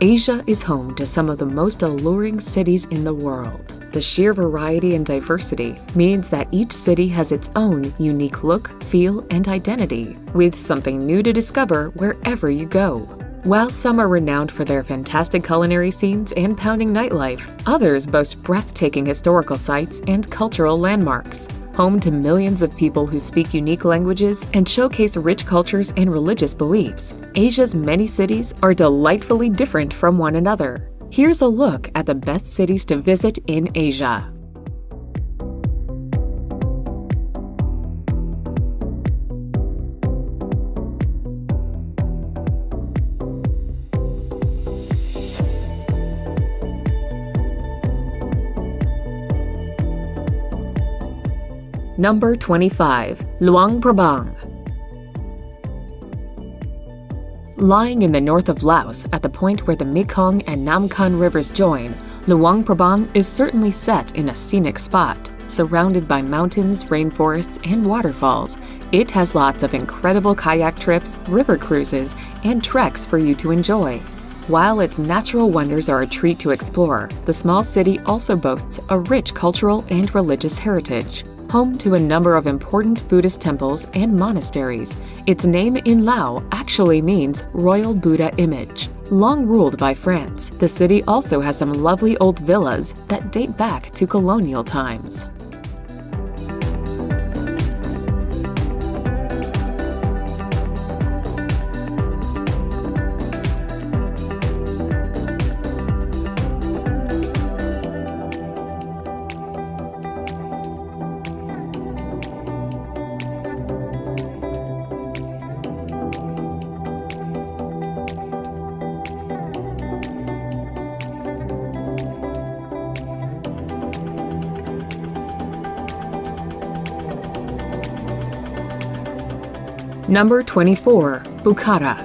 Asia is home to some of the most alluring cities in the world. The sheer variety and diversity means that each city has its own unique look, feel, and identity, with something new to discover wherever you go. While some are renowned for their fantastic culinary scenes and pounding nightlife, others boast breathtaking historical sites and cultural landmarks. Home to millions of people who speak unique languages and showcase rich cultures and religious beliefs, Asia's many cities are delightfully different from one another. Here's a look at the best cities to visit in Asia. Number 25. Luang Prabang. Lying in the north of Laos, at the point where the Mekong and Nam Khan rivers join, Luang Prabang is certainly set in a scenic spot. Surrounded by mountains, rainforests, and waterfalls, it has lots of incredible kayak trips, river cruises, and treks for you to enjoy. While its natural wonders are a treat to explore, the small city also boasts a rich cultural and religious heritage. Home to a number of important Buddhist temples and monasteries, its name in Lao actually means Royal Buddha Image. Long ruled by France, the city also has some lovely old villas that date back to colonial times. Number 24. Bukhara.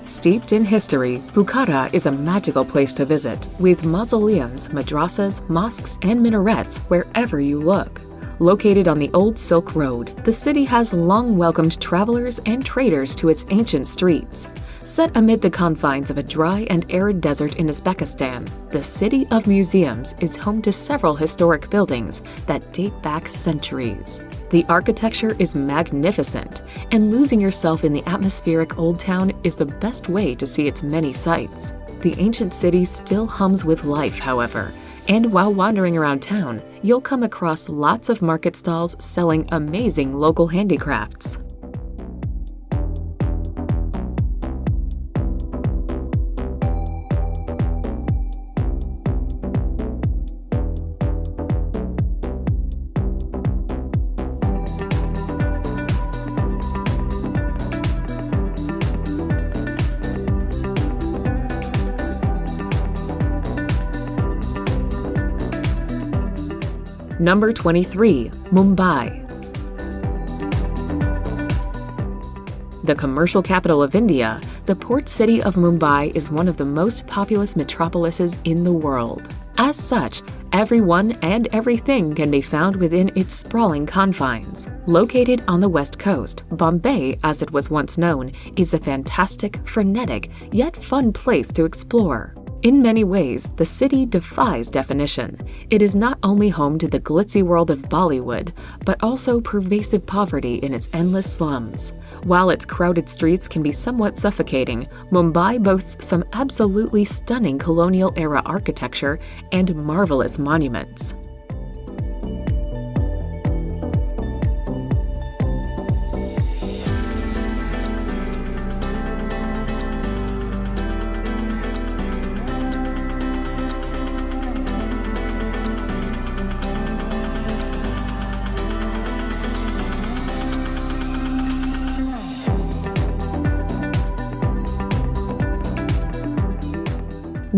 Steeped in history, Bukhara is a magical place to visit, with mausoleums, madrasas, mosques, and minarets wherever you look. Located on the Old Silk Road, the city has long welcomed travelers and traders to its ancient streets. Set amid the confines of a dry and arid desert in Uzbekistan, the City of Museums is home to several historic buildings that date back centuries. The architecture is magnificent, and losing yourself in the atmospheric Old Town is the best way to see its many sights. The ancient city still hums with life, however, and while wandering around town, you'll come across lots of market stalls selling amazing local handicrafts. Number 23. Mumbai. The commercial capital of India, the port city of Mumbai is one of the most populous metropolises in the world. As such, everyone and everything can be found within its sprawling confines. Located on the west coast, Bombay, as it was once known, is a fantastic, frenetic, yet fun place to explore. In many ways, the city defies definition. It is not only home to the glitzy world of Bollywood, but also pervasive poverty in its endless slums. While its crowded streets can be somewhat suffocating, Mumbai boasts some absolutely stunning colonial-era architecture and marvelous monuments.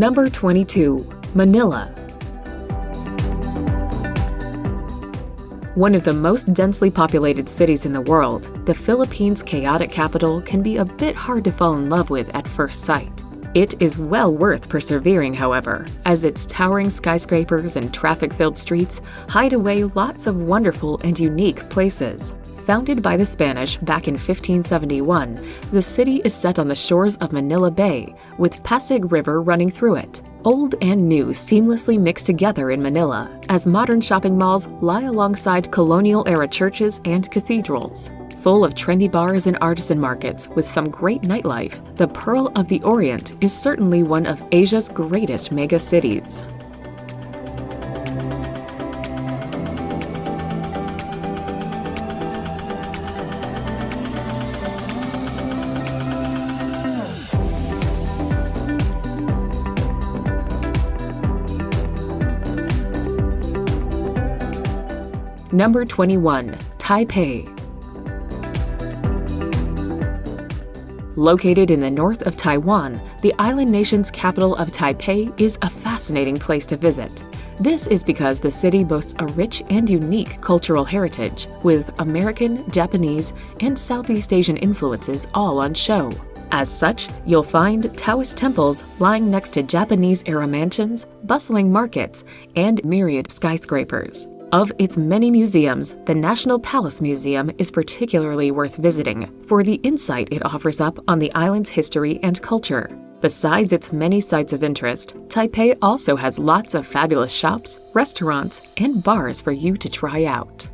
Number 22. Manila. One of the most densely populated cities in the world, the Philippines' chaotic capital can be a bit hard to fall in love with at first sight. It is well worth persevering, however, as its towering skyscrapers and traffic-filled streets hide away lots of wonderful and unique places. Founded by the Spanish back in 1571, the city is set on the shores of Manila Bay, with Pasig River running through it. Old and new seamlessly mix together in Manila, as modern shopping malls lie alongside colonial-era churches and cathedrals. Full of trendy bars and artisan markets with some great nightlife, the Pearl of the Orient is certainly one of Asia's greatest mega-cities. Number 21. Taipei. Located in the north of Taiwan, the island nation's capital of Taipei is a fascinating place to visit. This is because the city boasts a rich and unique cultural heritage, with American, Japanese, and Southeast Asian influences all on show. As such, you'll find Taoist temples lying next to Japanese-era mansions, bustling markets, and myriad skyscrapers. Of its many museums, the National Palace Museum is particularly worth visiting for the insight it offers up on the island's history and culture. Besides its many sites of interest, Taipei also has lots of fabulous shops, restaurants, and bars for you to try out.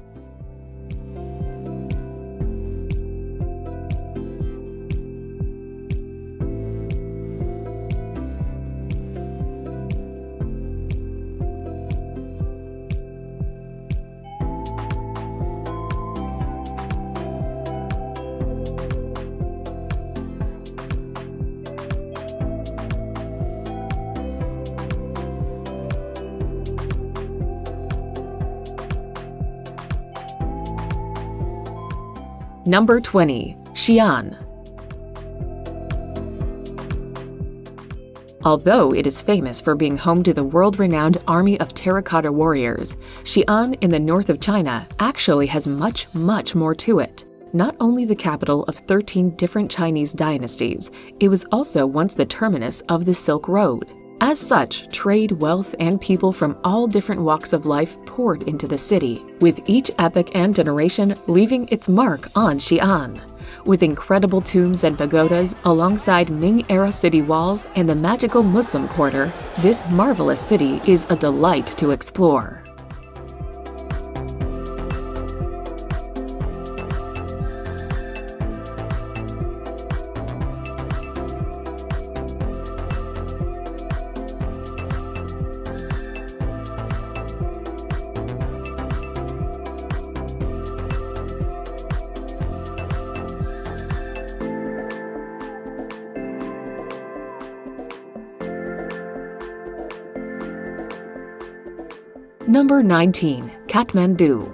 Number 20. Xi'an. Although it is famous for being home to the world-renowned army of terracotta warriors, Xi'an in the north of China actually has much more to it. Not only the capital of 13 different Chinese dynasties, it was also once the terminus of the Silk Road. As such, trade, wealth, and people from all different walks of life poured into the city, with each epoch and generation leaving its mark on Xi'an. With incredible tombs and pagodas alongside Ming-era city walls and the magical Muslim quarter, this marvelous city is a delight to explore. Number 19. Kathmandu.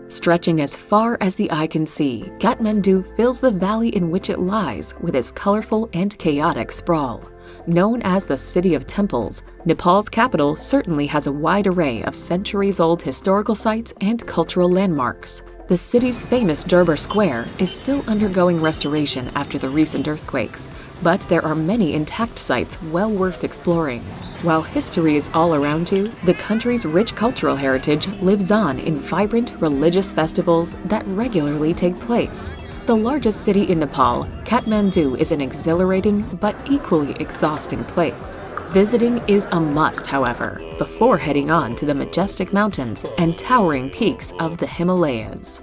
Stretching as far as the eye can see, Kathmandu fills the valley in which it lies with its colorful and chaotic sprawl. Known as the City of Temples, Nepal's capital certainly has a wide array of centuries-old historical sites and cultural landmarks. The city's famous Durbar Square is still undergoing restoration after the recent earthquakes, but there are many intact sites well worth exploring. While history is all around you, the country's rich cultural heritage lives on in vibrant religious festivals that regularly take place. The largest city in Nepal, Kathmandu is an exhilarating but equally exhausting place. Visiting is a must, however, before heading on to the majestic mountains and towering peaks of the Himalayas.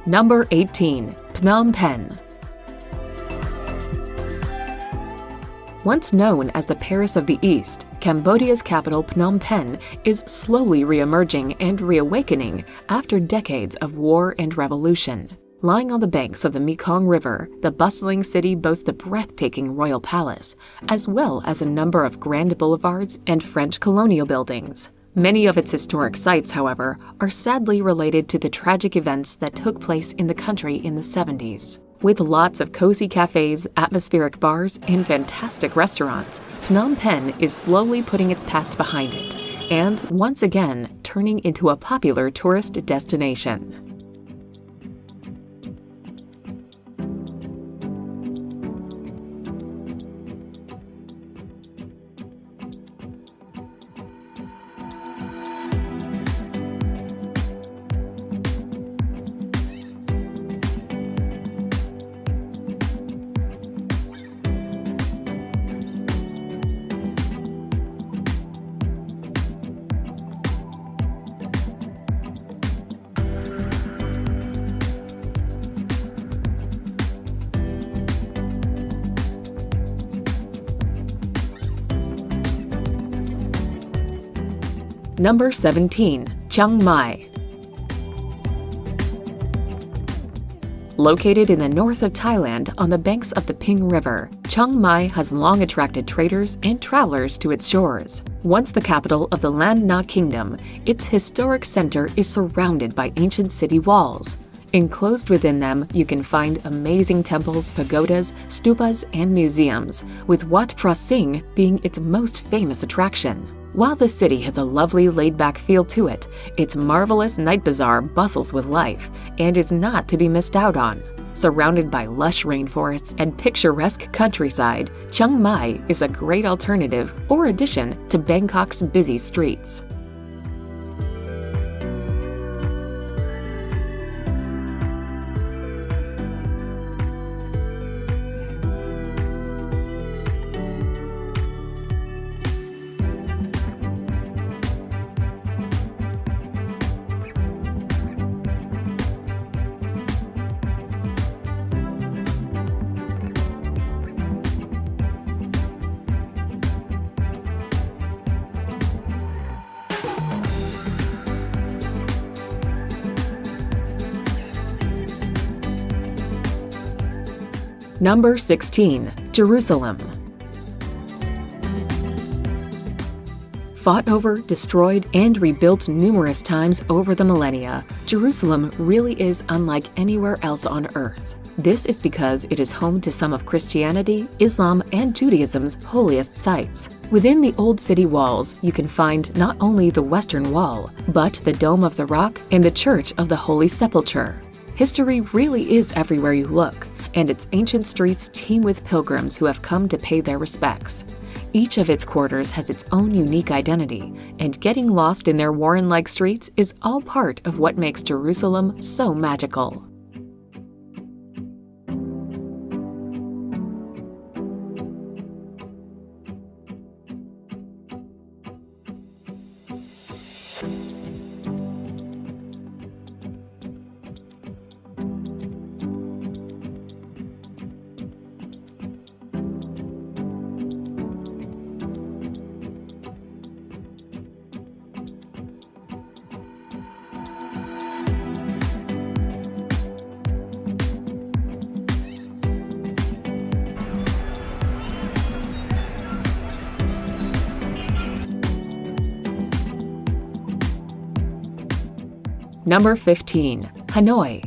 Number 18. Phnom Penh. Once known as the Paris of the East, Cambodia's capital Phnom Penh is slowly re-emerging and reawakening after decades of war and revolution. Lying on the banks of the Mekong River, the bustling city boasts the breathtaking Royal Palace, as well as a number of grand boulevards and French colonial buildings. Many of its historic sites, however, are sadly related to the tragic events that took place in the country in the 70s. With lots of cozy cafes, atmospheric bars, and fantastic restaurants, Phnom Penh is slowly putting its past behind it, and once again turning into a popular tourist destination. Number 17. Chiang Mai. Located in the north of Thailand on the banks of the Ping River, Chiang Mai has long attracted traders and travelers to its shores. Once the capital of the Lan Na Kingdom, its historic center is surrounded by ancient city walls. Enclosed within them, you can find amazing temples, pagodas, stupas, and museums, with Wat Phra Singh being its most famous attraction. While the city has a lovely laid-back feel to it, its marvelous night bazaar bustles with life and is not to be missed out on. Surrounded by lush rainforests and picturesque countryside, Chiang Mai is a great alternative or addition to Bangkok's busy streets. Number 16. Jerusalem. Fought over, destroyed, and rebuilt numerous times over the millennia, Jerusalem really is unlike anywhere else on earth. This is because it is home to some of Christianity, Islam, and Judaism's holiest sites. Within the old city walls, you can find not only the Western Wall, but the Dome of the Rock and the Church of the Holy Sepulchre. History really is everywhere you look, and its ancient streets teem with pilgrims who have come to pay their respects. Each of its quarters has its own unique identity, and getting lost in their Warren-like streets is all part of what makes Jerusalem so magical. Number 15. Hanoi.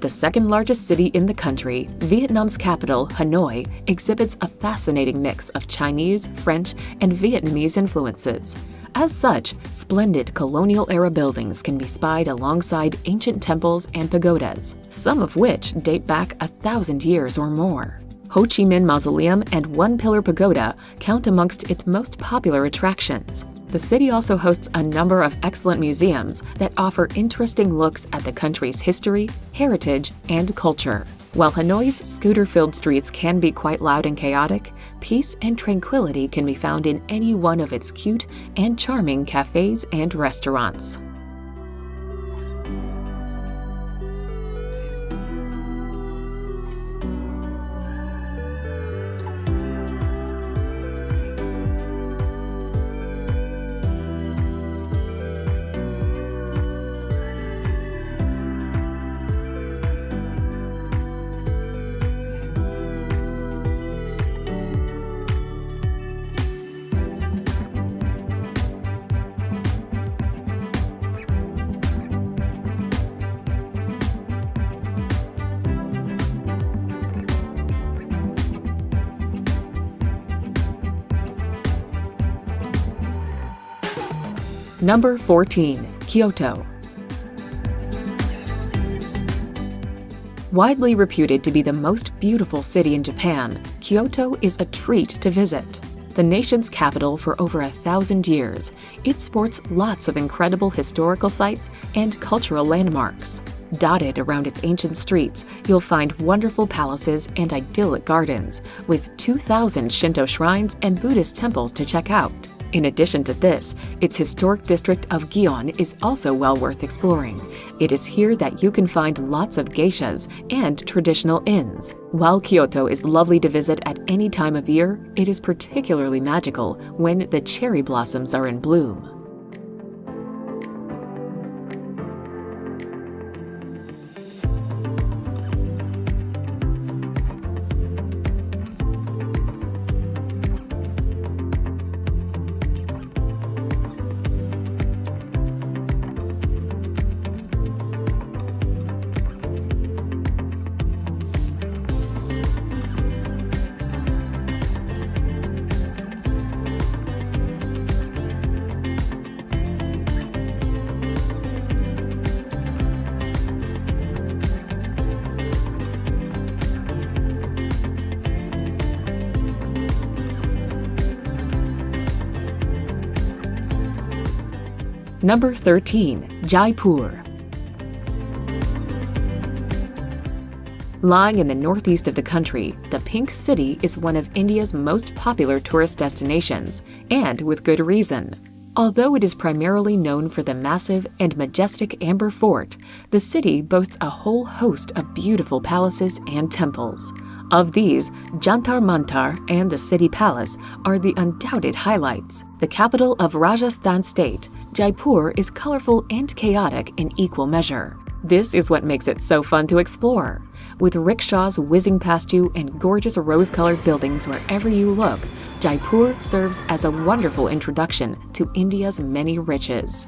The second largest city in the country, Vietnam's capital, Hanoi, exhibits a fascinating mix of Chinese, French, and Vietnamese influences. As such, splendid colonial-era buildings can be spied alongside ancient temples and pagodas, some of which date back 1,000 years or more. Ho Chi Minh Mausoleum and One Pillar Pagoda count amongst its most popular attractions. The city also hosts a number of excellent museums that offer interesting looks at the country's history, heritage, and culture. While Hanoi's scooter-filled streets can be quite loud and chaotic, peace and tranquility can be found in any one of its cute and charming cafes and restaurants. Number 14. Kyoto. Widely reputed to be the most beautiful city in Japan, Kyoto is a treat to visit. The nation's capital for over 1,000 years, it sports lots of incredible historical sites and cultural landmarks. Dotted around its ancient streets, you'll find wonderful palaces and idyllic gardens, with 2,000 Shinto shrines and Buddhist temples to check out. In addition to this, its historic district of Gion is also well worth exploring. It is here that you can find lots of geishas and traditional inns. While Kyoto is lovely to visit at any time of year, it is particularly magical when the cherry blossoms are in bloom. Number 13. Jaipur. Lying in the northeast of the country, the Pink City is one of India's most popular tourist destinations, and with good reason. Although it is primarily known for the massive and majestic Amber Fort, the city boasts a whole host of beautiful palaces and temples. Of these, Jantar Mantar and the City Palace are the undoubted highlights. The capital of Rajasthan state, Jaipur is colorful and chaotic in equal measure. This is what makes it so fun to explore. With rickshaws whizzing past you and gorgeous rose-colored buildings wherever you look, Jaipur serves as a wonderful introduction to India's many riches.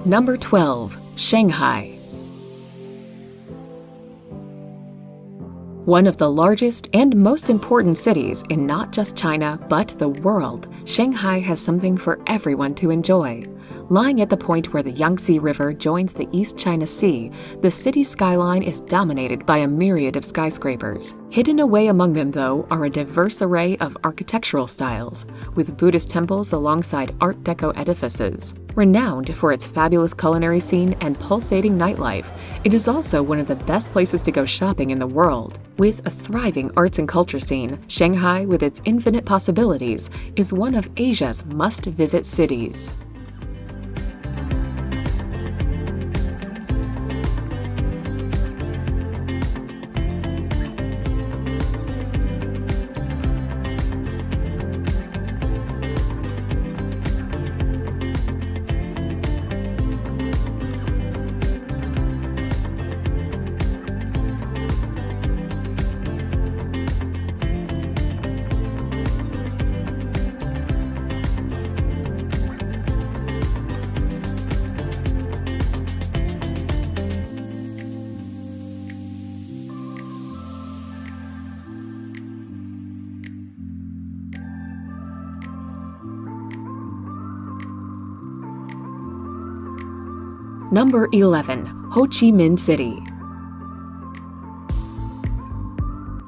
Number 12. Shanghai. One of the largest and most important cities in not just China, but the world, Shanghai has something for everyone to enjoy. Lying at the point where the Yangtze River joins the East China Sea, the city's skyline is dominated by a myriad of skyscrapers. Hidden away among them, though, are a diverse array of architectural styles, with Buddhist temples alongside Art Deco edifices. Renowned for its fabulous culinary scene and pulsating nightlife, it is also one of the best places to go shopping in the world. With a thriving arts and culture scene, Shanghai, with its infinite possibilities, is one of Asia's must-visit cities. Number 11. Ho Chi Minh City.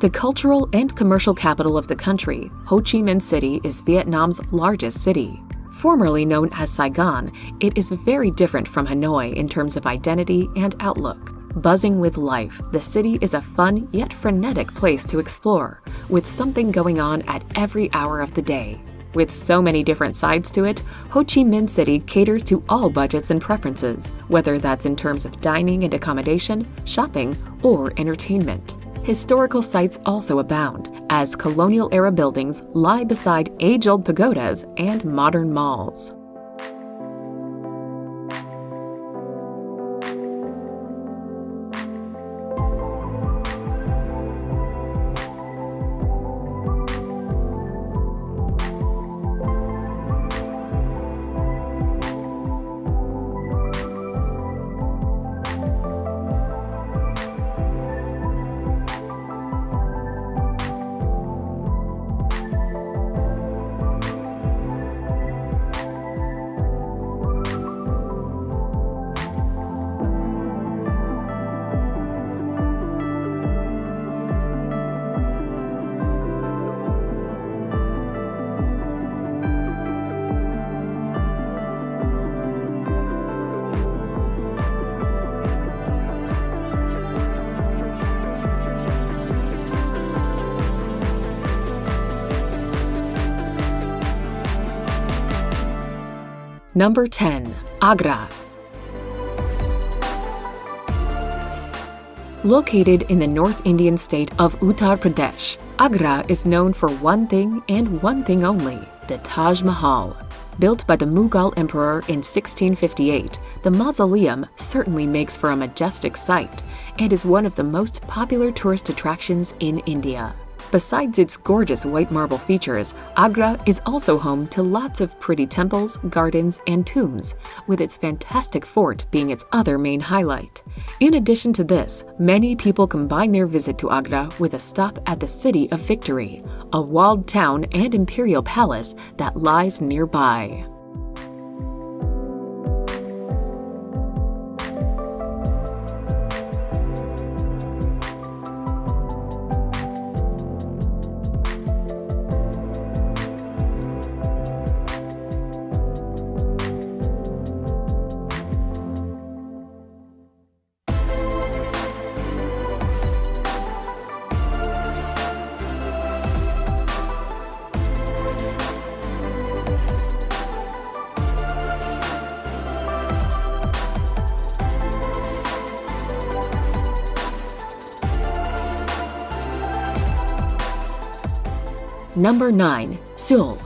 The cultural and commercial capital of the country, Ho Chi Minh City is Vietnam's largest city. Formerly known as Saigon, it is very different from Hanoi in terms of identity and outlook. Buzzing with life, the city is a fun yet frenetic place to explore, with something going on at every hour of the day. With so many different sides to it, Ho Chi Minh City caters to all budgets and preferences, whether that's in terms of dining and accommodation, shopping, or entertainment. historical sites also abound, as colonial-era buildings lie beside age-old pagodas and modern malls. Number 10. Agra. Located in the North Indian state of Uttar Pradesh, Agra is known for one thing and one thing only, the Taj Mahal. Built by the Mughal emperor in 1658, the mausoleum certainly makes for a majestic sight and is one of the most popular tourist attractions in India. Besides its gorgeous white marble features, Agra is also home to lots of pretty temples, gardens, and tombs, with its fantastic fort being its other main highlight. In addition to this, many people combine their visit to Agra with a stop at the City of Victory, a walled town and imperial palace that lies nearby. Number 9. Seoul.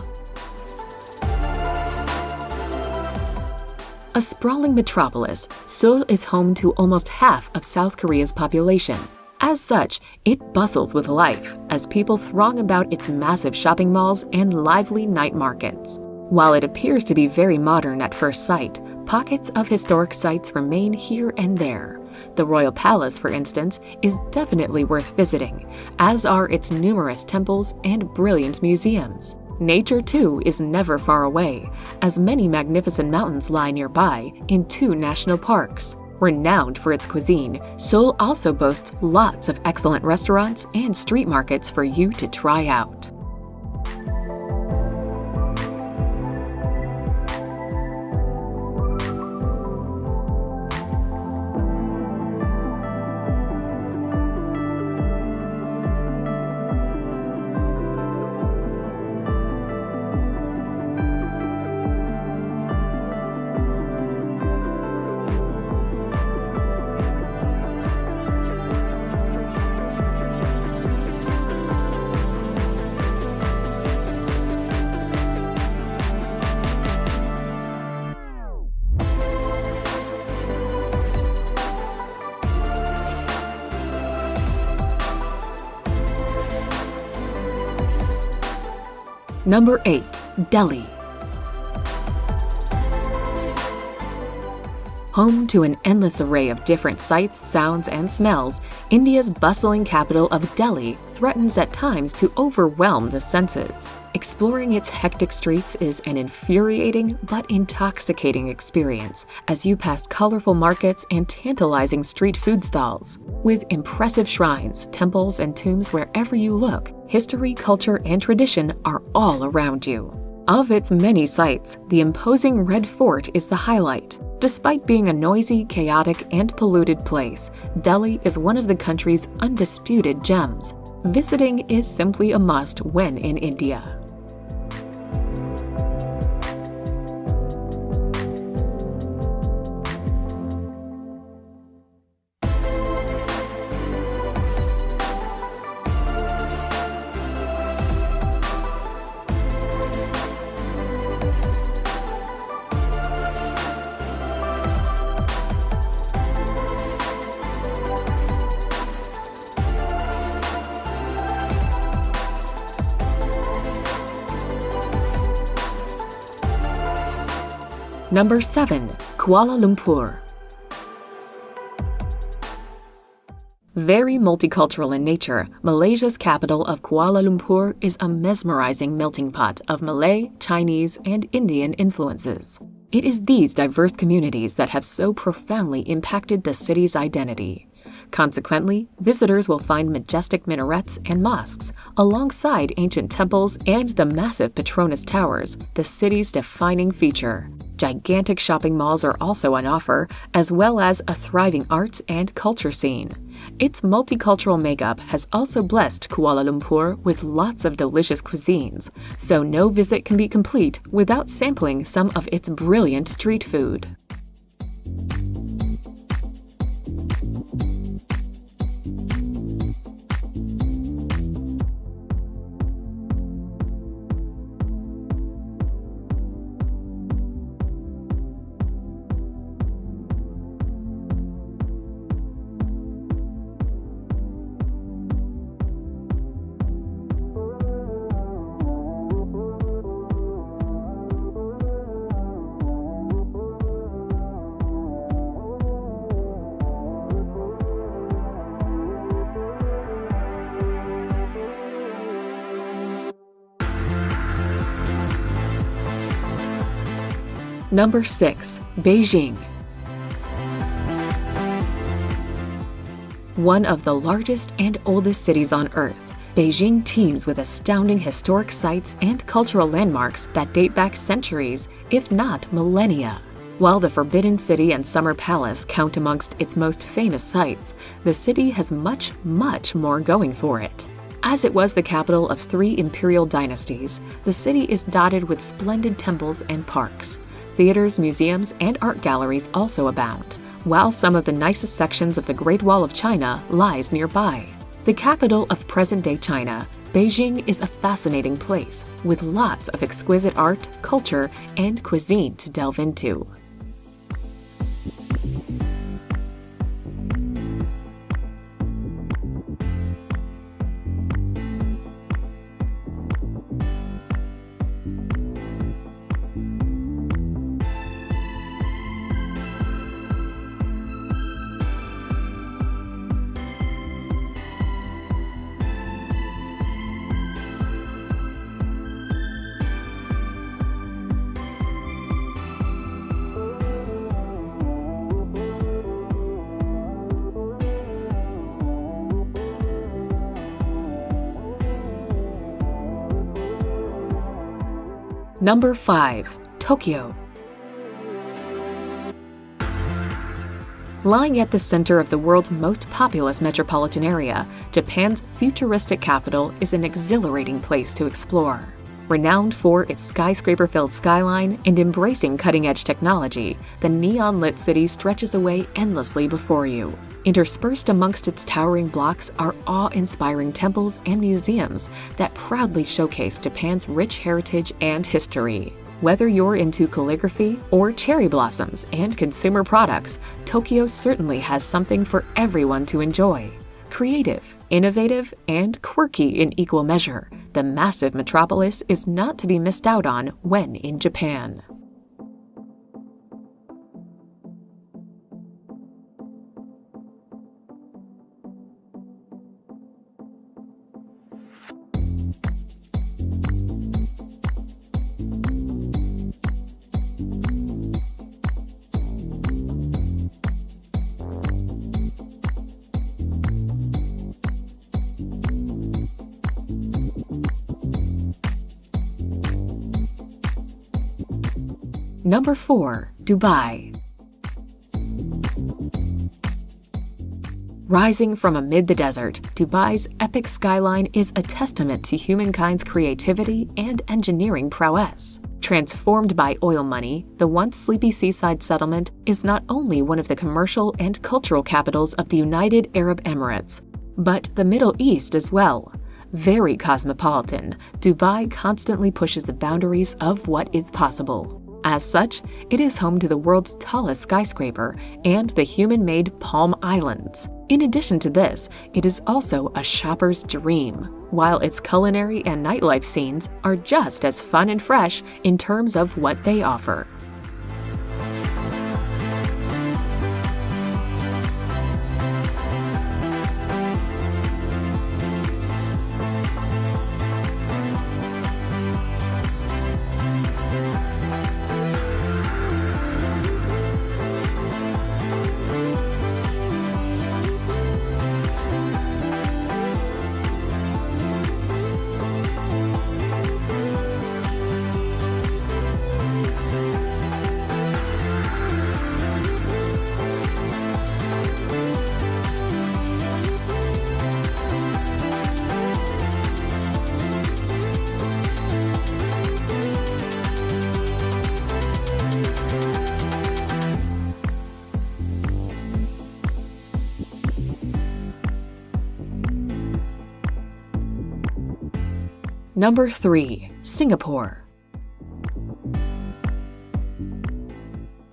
A sprawling metropolis, Seoul is home to almost half of South Korea's population. As such, it bustles with life as people throng about its massive shopping malls and lively night markets. While it appears to be very modern at first sight, pockets of historic sites remain here and there. The Royal Palace, for instance, is definitely worth visiting, as are its numerous temples and brilliant museums. Nature, too, is never far away, as many magnificent mountains lie nearby in 2 national parks. Renowned for its cuisine, Seoul also boasts lots of excellent restaurants and street markets for you to try out. Number 8. Delhi. Home to an endless array of different sights, sounds, and smells, India's bustling capital of Delhi threatens at times to overwhelm the senses. Exploring its hectic streets is an infuriating but intoxicating experience as you pass colorful markets and tantalizing street food stalls. With impressive shrines, temples, and tombs wherever you look, history, culture, and tradition are all around you. Of its many sights, the imposing Red Fort is the highlight. Despite being a noisy, chaotic, and polluted place, Delhi is one of the country's undisputed gems. Visiting is simply a must when in India. Number 7. Kuala Lumpur. Very multicultural in nature, Malaysia's capital of Kuala Lumpur is a mesmerizing melting pot of Malay, Chinese, and Indian influences. It is these diverse communities that have so profoundly impacted the city's identity. Consequently, visitors will find majestic minarets and mosques, alongside ancient temples and the massive Petronas Towers, the city's defining feature. Gigantic shopping malls are also on offer, as well as a thriving arts and culture scene. Its multicultural makeup has also blessed Kuala Lumpur with lots of delicious cuisines, so no visit can be complete without sampling some of its brilliant street food. Number 6. Beijing. One of the largest and oldest cities on Earth, Beijing teems with astounding historic sites and cultural landmarks that date back centuries, if not millennia. While the Forbidden City and Summer Palace count amongst its most famous sites, the city has much, much more going for it. As it was the capital of 3 imperial dynasties, the city is dotted with splendid temples and parks. Theaters, museums, and art galleries also abound, while some of the nicest sections of the Great Wall of China lies nearby. The capital of present-day China, Beijing is a fascinating place, with lots of exquisite art, culture, and cuisine to delve into. Number 5. Tokyo. Lying at the center of the world's most populous metropolitan area, Japan's futuristic capital is an exhilarating place to explore. Renowned for its skyscraper-filled skyline and embracing cutting-edge technology, the neon-lit city stretches away endlessly before you. Interspersed amongst its towering blocks are awe-inspiring temples and museums that proudly showcase Japan's rich heritage and history. Whether you're into calligraphy or cherry blossoms and consumer products, Tokyo certainly has something for everyone to enjoy. Creative, innovative, and quirky in equal measure, the massive metropolis is not to be missed out on when in Japan. Number 4. Dubai. Rising from amid the desert, Dubai's epic skyline is a testament to humankind's creativity and engineering prowess. Transformed by oil money, the once sleepy seaside settlement is not only one of the commercial and cultural capitals of the United Arab Emirates, but the Middle East as well. Very cosmopolitan, Dubai constantly pushes the boundaries of what is possible. As such, it is home to the world's tallest skyscraper and the human-made Palm Islands. In addition to this, it is also a shopper's dream, while its culinary and nightlife scenes are just as fun and fresh in terms of what they offer. Number 3. Singapore.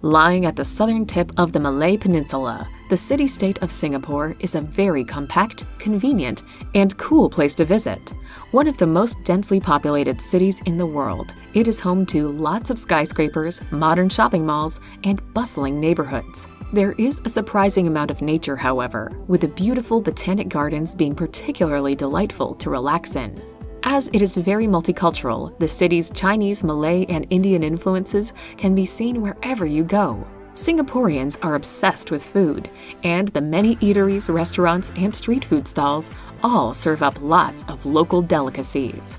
Lying at the southern tip of the Malay Peninsula, the city-state of Singapore is a very compact, convenient, and cool place to visit. One of the most densely populated cities in the world, it is home to lots of skyscrapers, modern shopping malls, and bustling neighborhoods. There is a surprising amount of nature, however, with the beautiful botanic gardens being particularly delightful to relax in. As it is very multicultural, the city's Chinese, Malay, and Indian influences can be seen wherever you go. Singaporeans are obsessed with food, and the many eateries, restaurants, and street food stalls all serve up lots of local delicacies.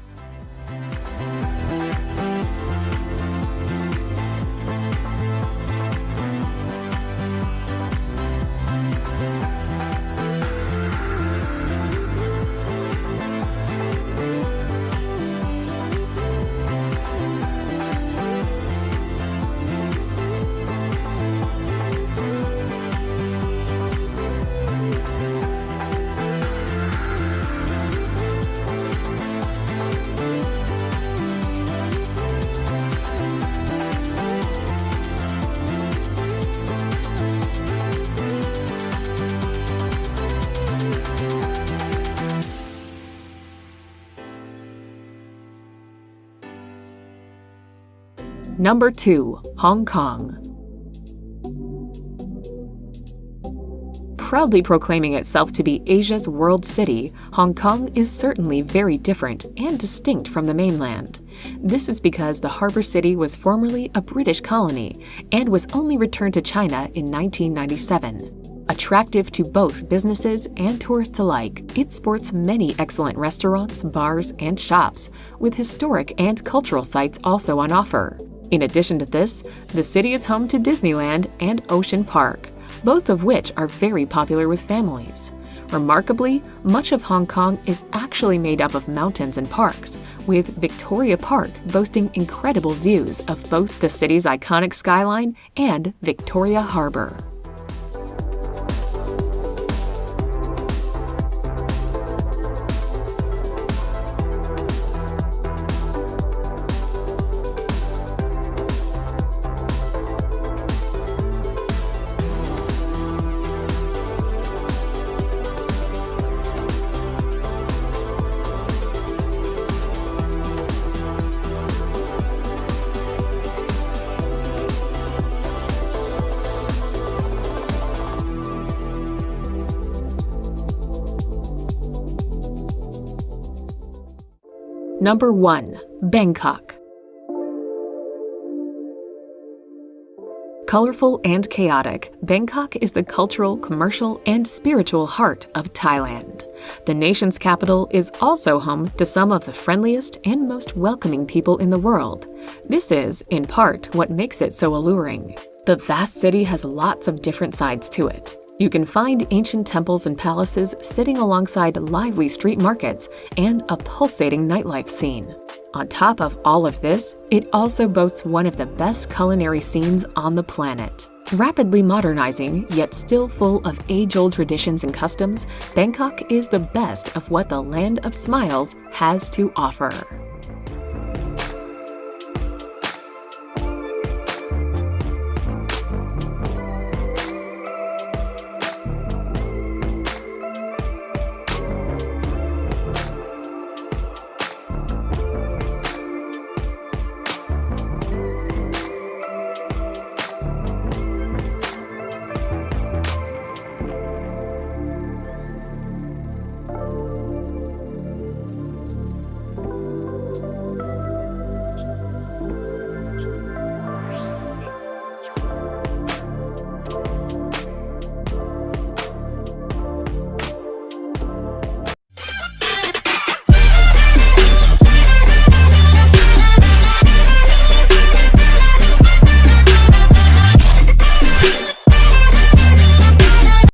Number 2. Hong Kong. Proudly proclaiming itself to be Asia's world city, Hong Kong is certainly very different and distinct from the mainland. This is because the harbor city was formerly a British colony and was only returned to China in 1997. Attractive to both businesses and tourists alike, it sports many excellent restaurants, bars, and shops, with historic and cultural sites also on offer. In addition to this, the city is home to Disneyland and Ocean Park, both of which are very popular with families. Remarkably, much of Hong Kong is actually made up of mountains and parks, with Victoria Park boasting incredible views of both the city's iconic skyline and Victoria Harbour. Number 1. Bangkok. Colorful and chaotic, Bangkok is the cultural, commercial, and spiritual heart of Thailand. The nation's capital is also home to some of the friendliest and most welcoming people in the world. This is, in part, what makes it so alluring. The vast city has lots of different sides to it. You can find ancient temples and palaces sitting alongside lively street markets and a pulsating nightlife scene. On top of all of this, it also boasts one of the best culinary scenes on the planet. Rapidly modernizing, yet still full of age-old traditions and customs, Bangkok is the best of what the Land of Smiles has to offer.